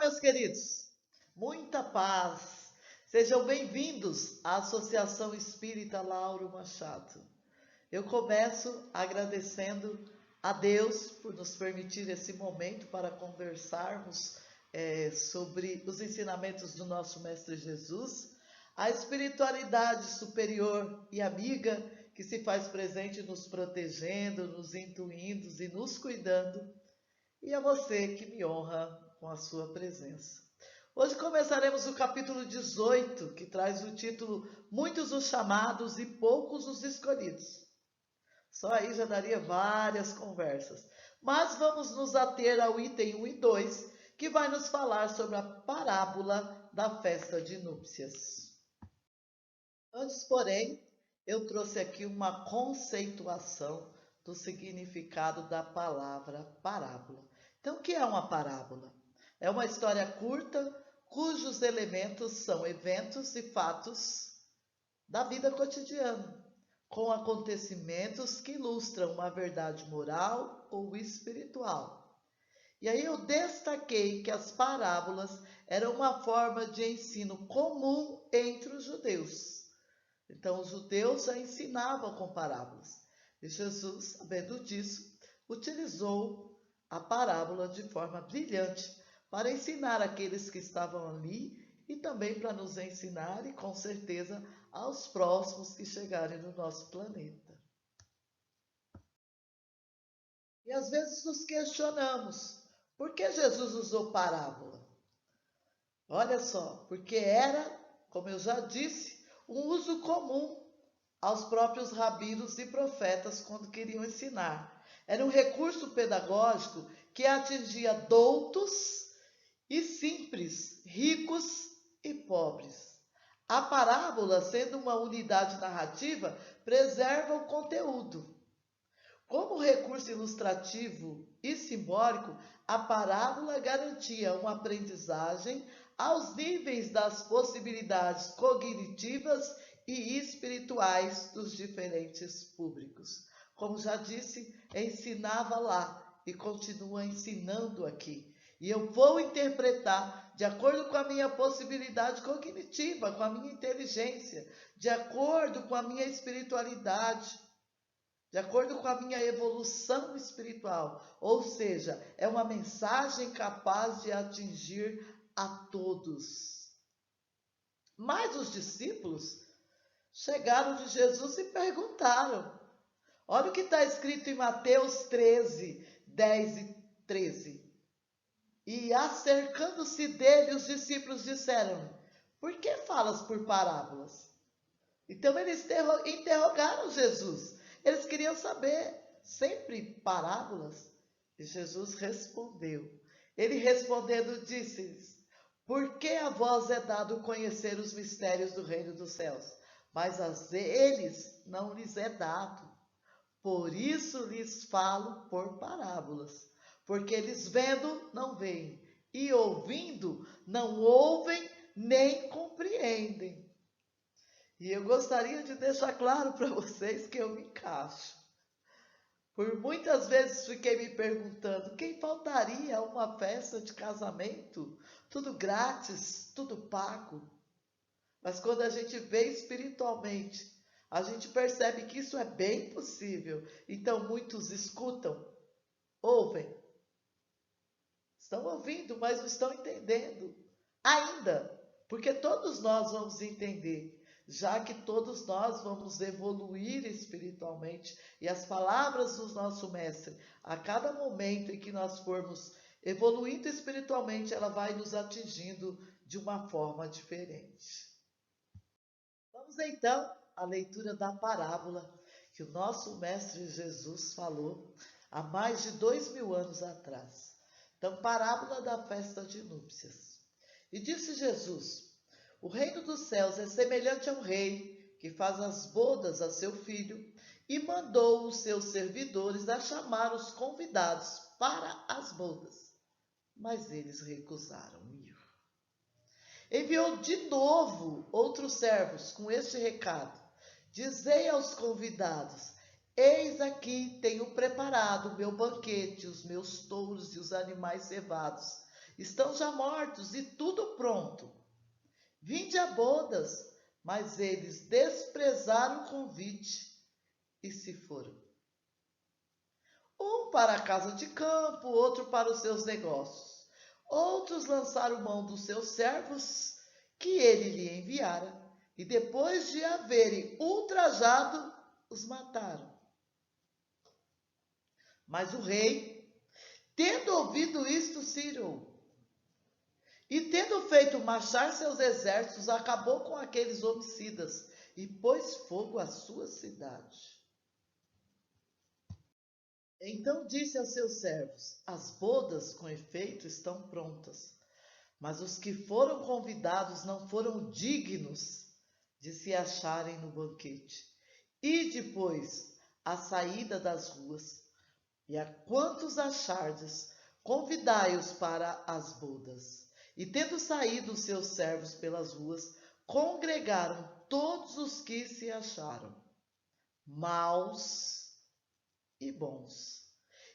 meus queridos, muita paz. Sejam bem-vindos à Associação Espírita Lauro Machado. Eu começo agradecendo a Deus por nos permitir esse momento para conversarmos sobre os ensinamentos do nosso Mestre Jesus, a espiritualidade superior e amiga que se faz presente nos protegendo, nos intuindo e nos cuidando, e a você que me honra com a sua presença. Hoje começaremos o capítulo 18, que traz o título Muitos os chamados e poucos os escolhidos. Só aí já daria várias conversas. Mas vamos nos ater ao item 1 e 2, que vai nos falar sobre a parábola da festa de núpcias. Antes, porém, eu trouxe aqui uma conceituação do significado da palavra parábola. Então, o que é uma parábola? É uma história curta cujos elementos são eventos e fatos da vida cotidiana, com acontecimentos que ilustram uma verdade moral ou espiritual. E aí eu destaquei que as parábolas eram uma forma de ensino comum entre os judeus. Então, os judeus já ensinavam com parábolas. E Jesus, sabendo disso, utilizou a parábola de forma brilhante para ensinar aqueles que estavam ali e também para nos ensinar e, com certeza, aos próximos que chegarem no nosso planeta. E às vezes nos questionamos, por que Jesus usou parábola? Olha só, porque era, como eu já disse, um uso comum aos próprios rabinos e profetas quando queriam ensinar. Era um recurso pedagógico que atingia doutos e simples, ricos e pobres. A parábola, sendo uma unidade narrativa, preserva o conteúdo. Como recurso ilustrativo e simbólico, a parábola garantia uma aprendizagem aos níveis das possibilidades cognitivas e espirituais dos diferentes públicos. Como já disse, ensinava lá e continua ensinando aqui. E eu vou interpretar de acordo com a minha possibilidade cognitiva, com a minha inteligência, de acordo com a minha espiritualidade, de acordo com a minha evolução espiritual. Ou seja, é uma mensagem capaz de atingir a todos. Mas os discípulos chegaram de Jesus e perguntaram. Olha o que está escrito em Mateus 13, 10 e 13. E acercando-se dele, os discípulos disseram: por que falas por parábolas? Então eles interrogaram Jesus. Eles queriam saber, sempre parábolas? E Jesus respondeu. Ele respondendo disse-lhes: por que a vós é dado conhecer os mistérios do reino dos céus? Mas a eles não lhes é dado. Por isso lhes falo por parábolas. Porque eles vendo, não veem, e ouvindo, não ouvem, nem compreendem. E eu gostaria de deixar claro para vocês que eu me encaixo. Por muitas vezes fiquei me perguntando, quem faltaria a uma festa de casamento? Tudo grátis, tudo pago. Mas quando a gente vê espiritualmente, a gente percebe que isso é bem possível. Então muitos escutam, ouvem, estão ouvindo, mas não estão entendendo ainda. Porque todos nós vamos entender, já que todos nós vamos evoluir espiritualmente. E as palavras do nosso mestre, a cada momento em que nós formos evoluindo espiritualmente, ela vai nos atingindo de uma forma diferente. Vamos então à leitura da parábola que o nosso mestre Jesus falou há mais de 2000 anos atrás. Então, parábola da festa de núpcias. E disse Jesus: o reino dos céus é semelhante a um rei que faz as bodas a seu filho e mandou os seus servidores a chamar os convidados para as bodas. Mas eles recusaram ir. Enviou de novo outros servos com este recado: dizei aos convidados: eis aqui tenho preparado o meu banquete, os meus touros e os animais cevados, estão já mortos e tudo pronto. Vinde a bodas. Mas eles desprezaram o convite e se foram. Um para a casa de campo, outro para os seus negócios. Outros lançaram mão dos seus servos que ele lhe enviara, e depois de haverem ultrajado, os mataram. Mas o rei, tendo ouvido isto, se irou. E tendo feito marchar seus exércitos, acabou com aqueles homicidas e pôs fogo à sua cidade. Então disse aos seus servos: as bodas, com efeito, estão prontas, mas os que foram convidados não foram dignos de se acharem no banquete. E depois, à saída das ruas, e a quantos achardes, convidai-os para as bodas. E tendo saído os seus servos pelas ruas, congregaram todos os que se acharam, maus e bons.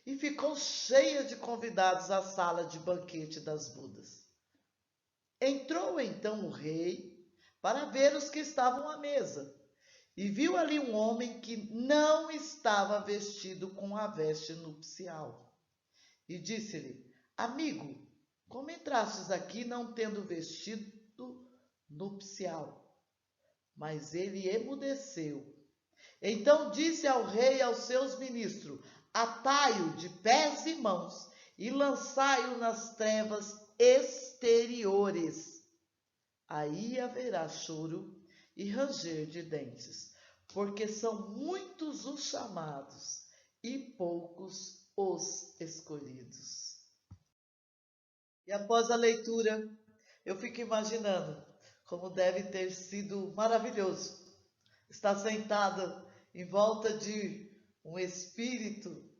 E ficou cheia de convidados a sala de banquete das bodas. Entrou então o rei para ver os que estavam à mesa, e viu ali um homem que não estava vestido com a veste nupcial. E disse-lhe: amigo, como entrastes aqui não tendo vestido nupcial? Mas ele emudeceu. Então disse ao rei e aos seus ministros: atai-o de pés e mãos e lançai-o nas trevas exteriores. Aí haverá choro e ranger de dentes, porque são muitos os chamados e poucos os escolhidos. E após a leitura, eu fico imaginando como deve ter sido maravilhoso estar sentada em volta de um espírito,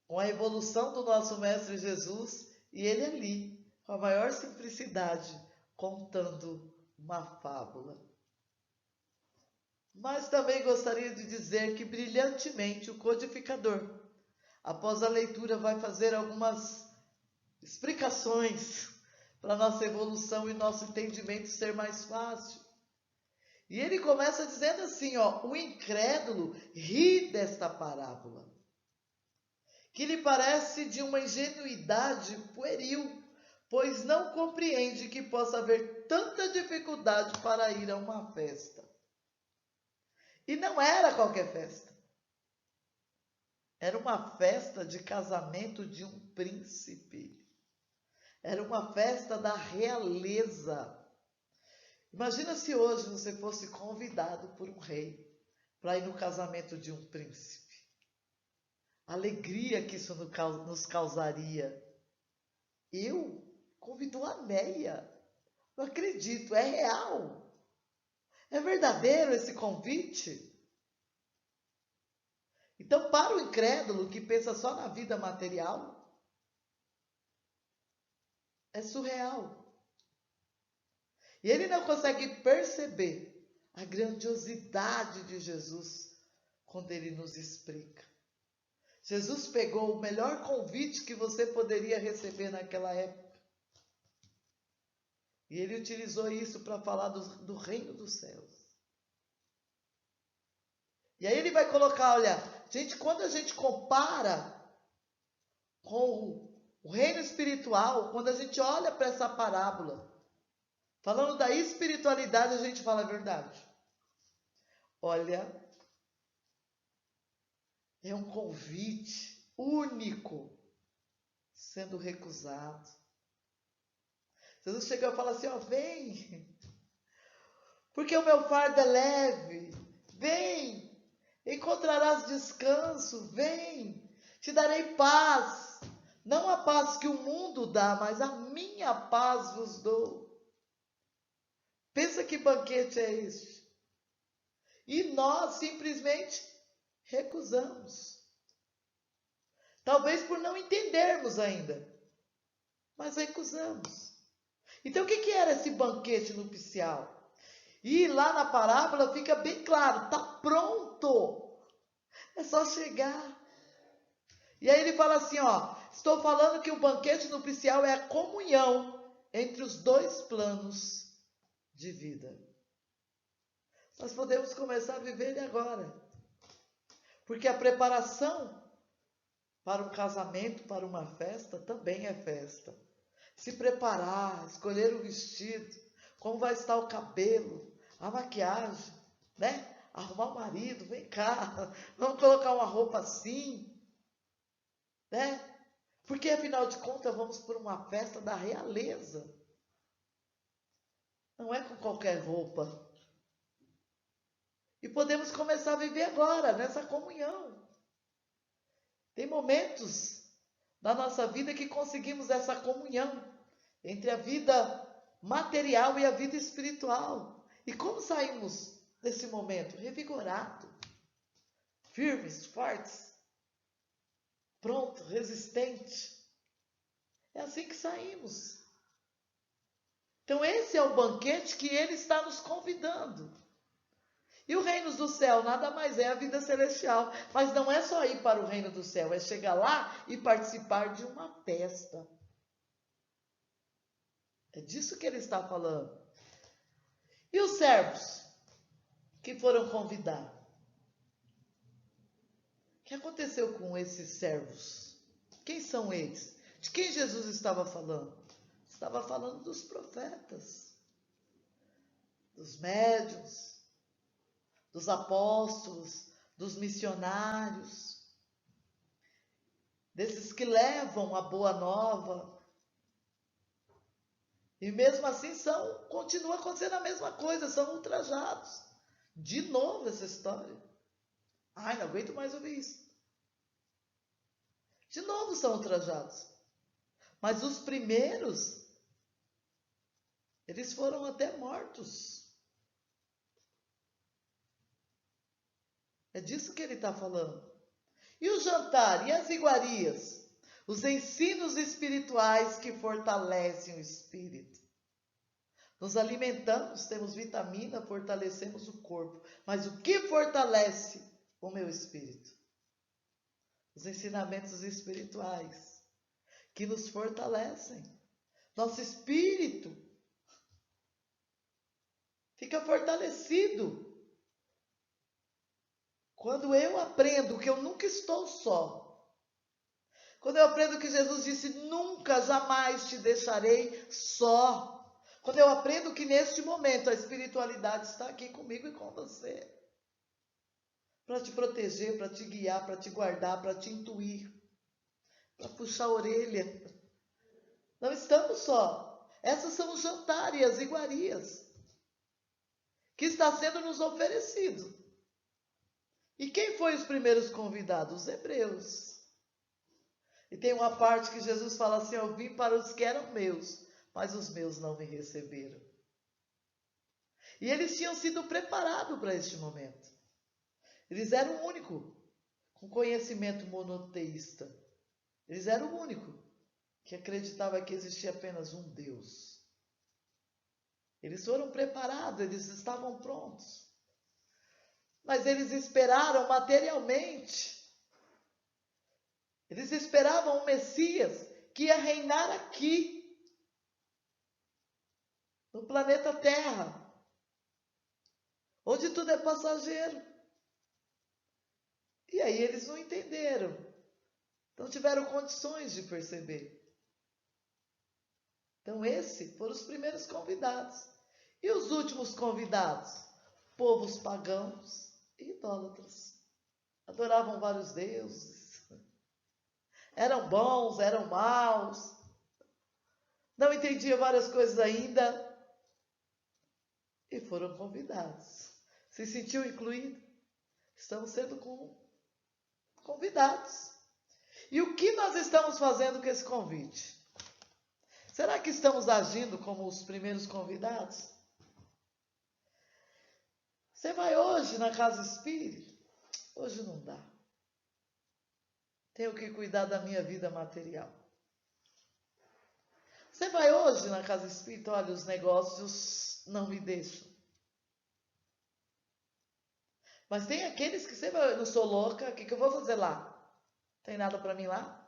com a evolução do nosso Mestre Jesus, e ele ali, com a maior simplicidade, contando uma fábula. Mas também gostaria de dizer que brilhantemente o codificador, após a leitura, vai fazer algumas explicações para nossa evolução e nosso entendimento ser mais fácil. E ele começa dizendo assim, o incrédulo ri desta parábola, que lhe parece de uma ingenuidade pueril, pois não compreende que possa haver tanta dificuldade para ir a uma festa. E não era qualquer festa. Era uma festa de casamento de um príncipe. Era uma festa da realeza. Imagina se hoje você fosse convidado por um rei para ir no casamento de um príncipe. A alegria que isso nos causaria. Eu convido a Neia. Não acredito, é real. É verdadeiro esse convite? Então, para o incrédulo que pensa só na vida material, é surreal. E ele não consegue perceber a grandiosidade de Jesus quando ele nos explica. Jesus pegou o melhor convite que você poderia receber naquela época. E ele utilizou isso para falar do reino dos céus. E aí ele vai colocar, olha, gente, quando a gente compara com o reino espiritual, quando a gente olha para essa parábola, falando da espiritualidade, a gente fala a verdade. Olha, é um convite único sendo recusado. Jesus chegou e fala assim, vem, porque o meu fardo é leve, vem, encontrarás descanso, vem, te darei paz, não a paz que o mundo dá, mas a minha paz vos dou. Pensa que banquete é este? E nós simplesmente recusamos. Talvez por não entendermos ainda, mas recusamos. Então o que era esse banquete nupcial? E lá na parábola fica bem claro, está pronto. É só chegar. E aí ele fala assim, ó, estou falando que o banquete nupcial é a comunhão entre os dois planos de vida. Nós podemos começar a viver ele agora. Porque a preparação para um casamento, para uma festa, também é festa. Se preparar, escolher o vestido, como vai estar o cabelo, a maquiagem, né? Arrumar o marido, vem cá, vamos colocar uma roupa assim, né? Porque afinal de contas vamos por uma festa da realeza. Não é com qualquer roupa. E podemos começar a viver agora, nessa comunhão. Tem momentos na nossa vida que conseguimos essa comunhão entre a vida material e a vida espiritual. E como saímos desse momento? Revigorado, firmes, fortes, pronto, resistente. É assim que saímos. Então esse é o banquete que ele está nos convidando. E o reino do céu nada mais é a vida celestial. Mas não é só ir para o reino do céu, é chegar lá e participar de uma festa. É disso que ele está falando. E os servos que foram convidados? O que aconteceu com esses servos? Quem são eles? De quem Jesus estava falando? Estava falando dos profetas, dos médiuns, dos apóstolos, dos missionários, desses que levam a boa nova. E mesmo assim continua acontecendo a mesma coisa, são ultrajados. De novo essa história. Ai, não aguento mais ouvir isso. De novo são ultrajados. Mas os primeiros, eles foram até mortos. É disso que ele está falando. E o jantar, e as iguarias? Os ensinos espirituais que fortalecem o espírito. Nos alimentamos, temos vitamina, fortalecemos o corpo. Mas o que fortalece o meu espírito? Os ensinamentos espirituais que nos fortalecem. Nosso espírito fica fortalecido quando eu aprendo que eu nunca estou só. Quando eu aprendo que Jesus disse, nunca, jamais te deixarei só. Quando eu aprendo que neste momento a espiritualidade está aqui comigo e com você. Para te proteger, para te guiar, para te guardar, para te intuir. Para puxar a orelha. Não estamos só. Essas são os jantares e as iguarias. Que está sendo nos oferecido. E quem foi os primeiros convidados? Os hebreus. E tem uma parte que Jesus fala assim, eu vim para os que eram meus, mas os meus não me receberam. E eles tinham sido preparados para este momento. Eles eram o único com conhecimento monoteísta. Eles eram o único que acreditava que existia apenas um Deus. Eles foram preparados, eles estavam prontos. Mas eles esperaram materialmente. Eles esperavam o Messias que ia reinar aqui, no planeta Terra, onde tudo é passageiro. E aí eles não entenderam, não tiveram condições de perceber. Então esses foram os primeiros convidados. E os últimos convidados? Povos pagãos e idólatras. Adoravam vários deuses. Eram bons, eram maus. Não entendiam várias coisas ainda. E foram convidados. Se sentiu incluído? Estamos sendo convidados. E o que nós estamos fazendo com esse convite? Será que estamos agindo como os primeiros convidados? Você vai hoje na casa espírita? Hoje não dá. Tenho que cuidar da minha vida material. Você vai hoje na casa espírita? Olha, os negócios não me deixam. Mas tem aqueles que você vai, eu não sou louca, o que eu vou fazer lá? Tem nada para mim lá?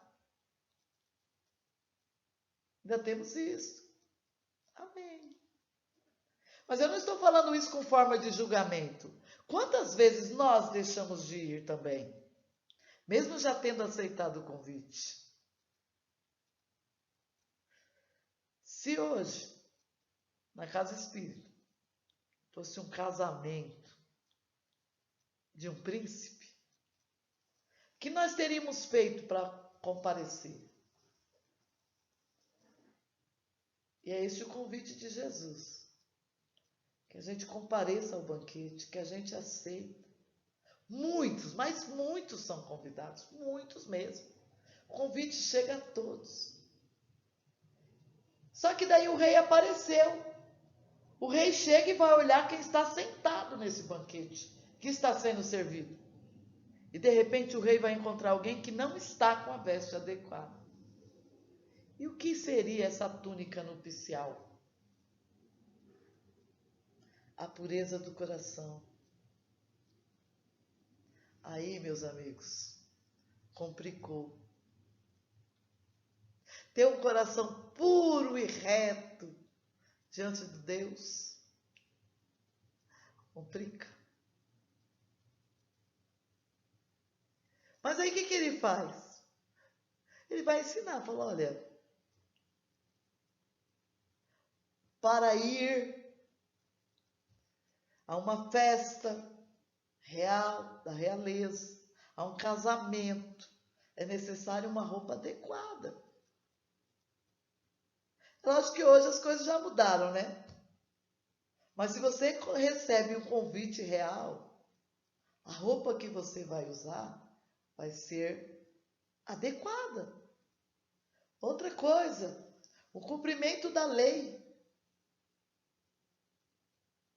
Ainda temos isso. Amém. Mas eu não estou falando isso com forma de julgamento. Quantas vezes nós deixamos de ir também? Mesmo já tendo aceitado o convite. Se hoje, na casa espírita, fosse um casamento de um príncipe, o que nós teríamos feito para comparecer? E é esse o convite de Jesus. Que a gente compareça ao banquete, que a gente aceita. Muitos, mas muitos são convidados, muitos mesmo. O convite chega a todos. Só que daí o rei apareceu. O rei chega e vai olhar quem está sentado nesse banquete, que está sendo servido. E de repente o rei vai encontrar alguém que não está com a veste adequada. E o que seria essa túnica nupcial? A pureza do coração. Aí, meus amigos, complicou. Ter um coração puro e reto diante de Deus complica. Mas aí o que ele faz? Ele vai ensinar, fala, olha, para ir a uma festa real, da realeza, a um casamento, é necessário uma roupa adequada. Lógico que hoje as coisas já mudaram, né? Mas se você recebe um convite real, a roupa que você vai usar vai ser adequada. Outra coisa, o cumprimento da lei.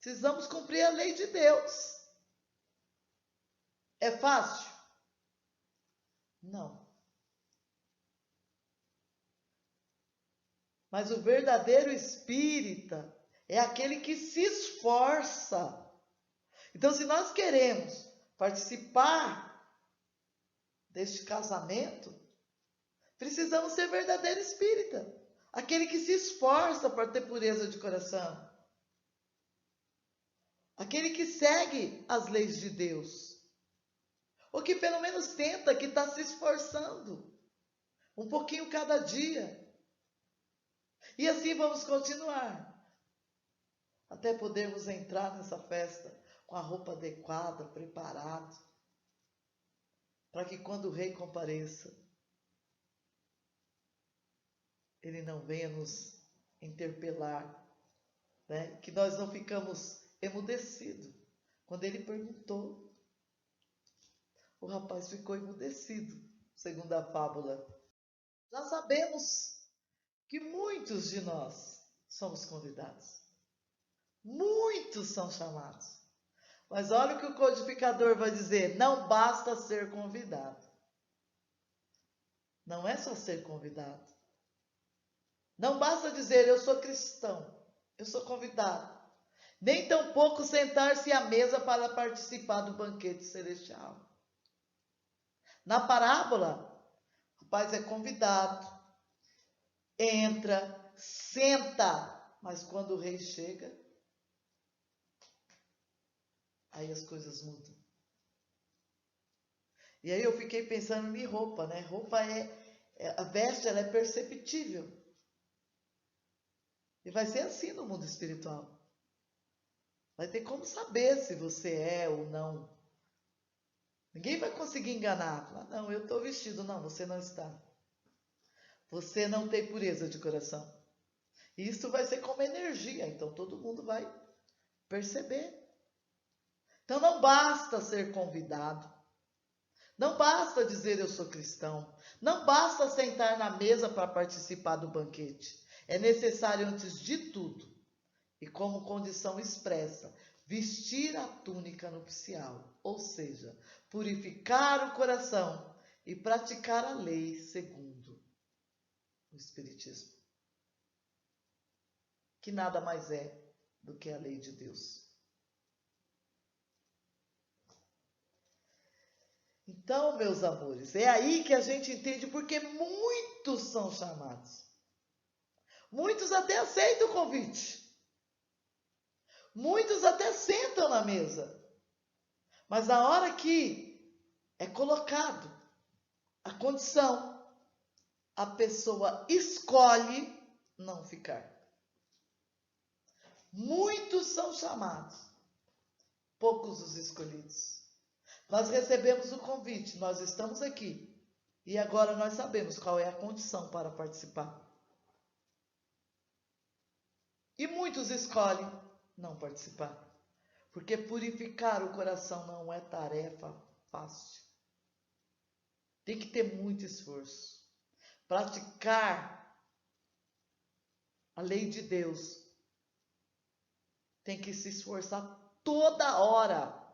Precisamos cumprir a lei de Deus. É fácil? Não. Mas o verdadeiro espírita é aquele que se esforça. Então, se nós queremos participar deste casamento, precisamos ser verdadeiro espírita. Aquele que se esforça para ter pureza de coração. Aquele que segue as leis de Deus. Ou que pelo menos tenta, que está se esforçando. Um pouquinho cada dia. E assim vamos continuar. Até podermos entrar nessa festa com a roupa adequada, preparado. Para que quando o rei compareça, ele não venha nos interpelar, né? Que nós não ficamos emudecidos. Quando ele perguntou, o rapaz ficou emudecido, segundo a fábula. Já sabemos que muitos de nós somos convidados. Muitos são chamados. Mas olha o que o codificador vai dizer, não basta ser convidado. Não é só ser convidado. Não basta dizer, eu sou cristão, eu sou convidado. Nem tampouco sentar-se à mesa para participar do banquete celestial. Na parábola, o rapaz é convidado, entra, senta, mas quando o rei chega, aí as coisas mudam. E aí eu fiquei pensando em roupa, né? Roupa a veste, ela é perceptível. E vai ser assim no mundo espiritual. Vai ter como saber se você é ou não. Ninguém vai conseguir enganar. Falar, não, eu estou vestido. Não, você não está. Você não tem pureza de coração. E isso vai ser como energia. Então todo mundo vai perceber. Então não basta ser convidado. Não basta dizer eu sou cristão. Não basta sentar na mesa para participar do banquete. É necessário, antes de tudo, e como condição expressa, vestir a túnica nupcial, ou seja, purificar o coração e praticar a lei segundo o Espiritismo, que nada mais é do que a lei de Deus. Então, meus amores, é aí que a gente entende porque muitos são chamados. Muitos até aceitam o convite. Muitos até sentam na mesa. Mas na hora que é colocado a condição, a pessoa escolhe não ficar. Muitos são chamados, poucos os escolhidos. Nós recebemos o convite, nós estamos aqui. E agora nós sabemos qual é a condição para participar. E muitos escolhem não participar. Porque purificar o coração não é tarefa fácil. Tem que ter muito esforço. Praticar a lei de Deus. Tem que se esforçar toda hora.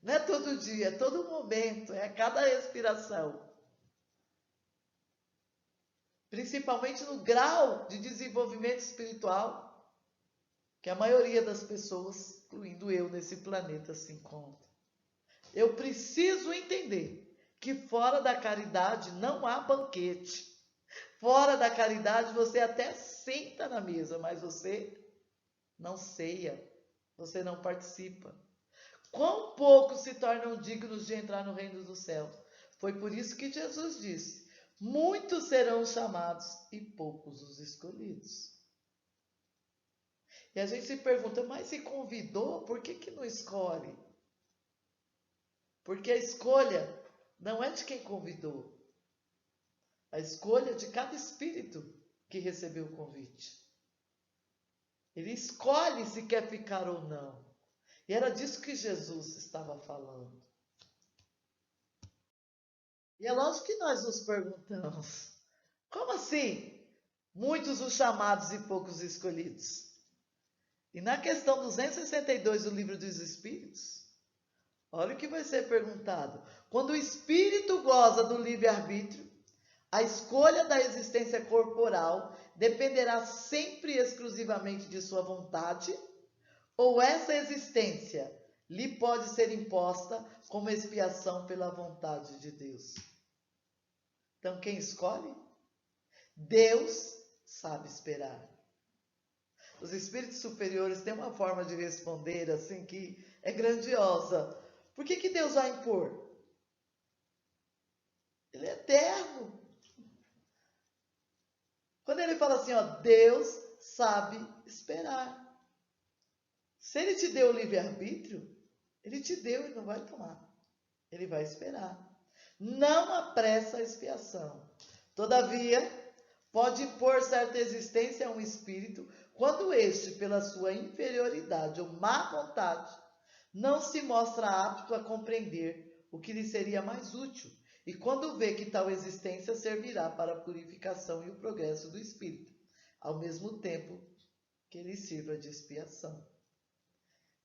Não é todo dia, é todo momento, é a cada respiração. Principalmente no grau de desenvolvimento espiritual que a maioria das pessoas, incluindo eu, nesse planeta se encontra. Eu preciso entender que fora da caridade não há banquete. Fora da caridade você até senta na mesa, mas você não ceia, você não participa. Quão poucos se tornam dignos de entrar no reino dos céus. Foi por isso que Jesus disse: muitos serão chamados e poucos os escolhidos. E a gente se pergunta, mas se convidou, por que não escolhe? Porque a escolha não é de quem convidou. A escolha é de cada espírito que recebeu o convite. Ele escolhe se quer ficar ou não. E era disso que Jesus estava falando. E é lógico que nós nos perguntamos, como assim? Muitos os chamados e poucos escolhidos. E na questão 262 do Livro dos Espíritos, olha o que vai ser perguntado. Quando o espírito goza do livre-arbítrio, a escolha da existência corporal dependerá sempre e exclusivamente de sua vontade, ou essa existência lhe pode ser imposta como expiação pela vontade de Deus? Então, quem escolhe? Deus sabe esperar. Os espíritos superiores têm uma forma de responder assim que é grandiosa. Por que Deus vai impor? Ele é eterno. Quando ele fala assim, ó, Deus sabe esperar. Se ele te deu o livre-arbítrio, ele te deu e não vai tomar. Ele vai esperar. Não apressa a expiação. Todavia, pode impor certa existência a um espírito quando este, pela sua inferioridade ou má vontade, não se mostra apto a compreender o que lhe seria mais útil, e quando vê que tal existência servirá para a purificação e o progresso do espírito, ao mesmo tempo que ele sirva de expiação.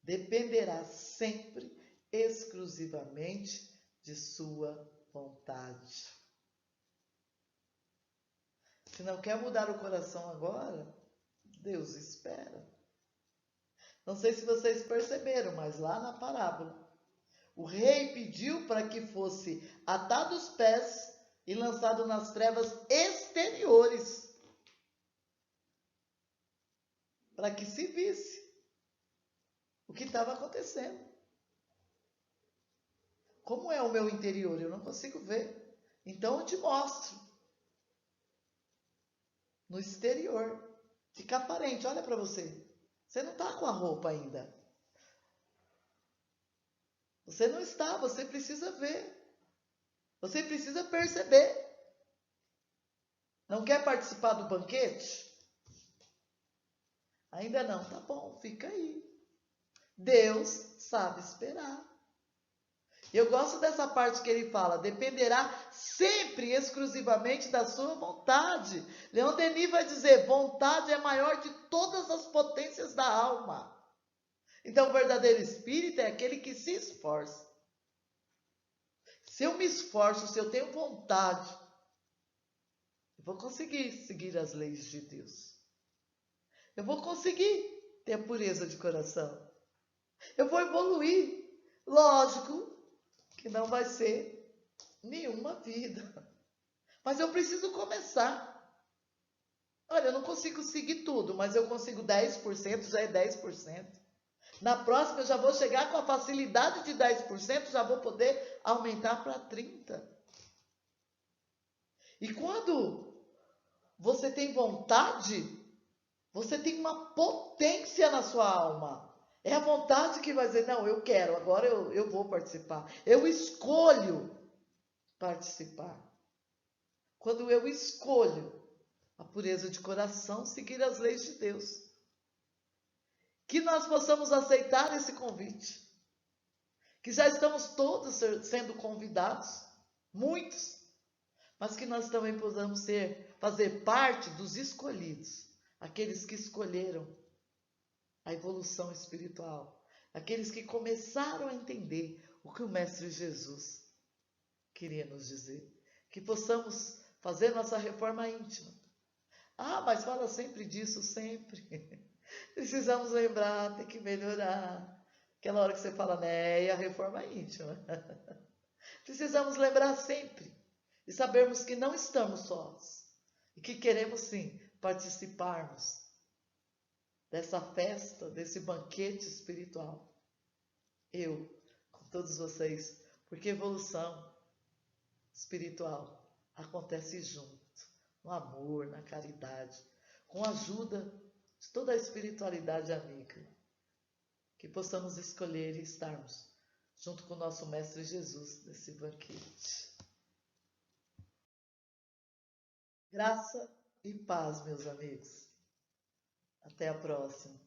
Dependerá sempre, exclusivamente, de sua vontade. Se não quer mudar o coração agora, Deus espera. Não sei se vocês perceberam, mas lá na parábola, o rei pediu para que fosse atado os pés e lançado nas trevas exteriores, para que se visse o que estava acontecendo. Como é o meu interior? Eu não consigo ver. Então eu te mostro. No exterior. Fica aparente, olha para você. Você não está com a roupa ainda. Você não está, você precisa ver. Você precisa perceber. Não quer participar do banquete? Ainda não, tá bom, fica aí. Deus sabe esperar. Eu gosto dessa parte que ele fala, dependerá sempre exclusivamente da sua vontade. Leon Denis vai dizer, vontade é maior de todas as potências da alma. Então, o verdadeiro espírito é aquele que se esforça. Se eu me esforço, se eu tenho vontade, eu vou conseguir seguir as leis de Deus. Eu vou conseguir ter a pureza de coração. Eu vou evoluir. Lógico que não vai ser nenhuma vida. Mas eu preciso começar. Olha, eu não consigo seguir tudo, mas eu consigo 10%, já é 10%. Na próxima eu já vou chegar com a facilidade de 10%, já vou poder aumentar para 30%. E quando você tem vontade, você tem uma potência na sua alma. É a vontade que vai dizer, não, eu quero, agora eu vou participar. Eu escolho participar. Quando eu escolho a pureza de coração, seguir as leis de Deus. Que nós possamos aceitar esse convite. Que já estamos todos sendo convidados, muitos, mas que nós também possamos fazer parte dos escolhidos, aqueles que escolheram a evolução espiritual, aqueles que começaram a entender o que o Mestre Jesus queria nos dizer. Que possamos fazer nossa reforma íntima. Ah, mas fala sempre disso, sempre. Precisamos lembrar, tem que melhorar. Aquela hora que você fala, né, e a reforma íntima. Precisamos lembrar sempre e sabermos que não estamos sós. E que queremos sim participarmos dessa festa, desse banquete espiritual. Eu, com todos vocês, porque evolução espiritual acontece junto, no amor, na caridade, com a ajuda de toda a espiritualidade amiga. Que possamos escolher e estarmos junto com o nosso Mestre Jesus nesse banquete. Graça e paz, meus amigos. Até a próxima.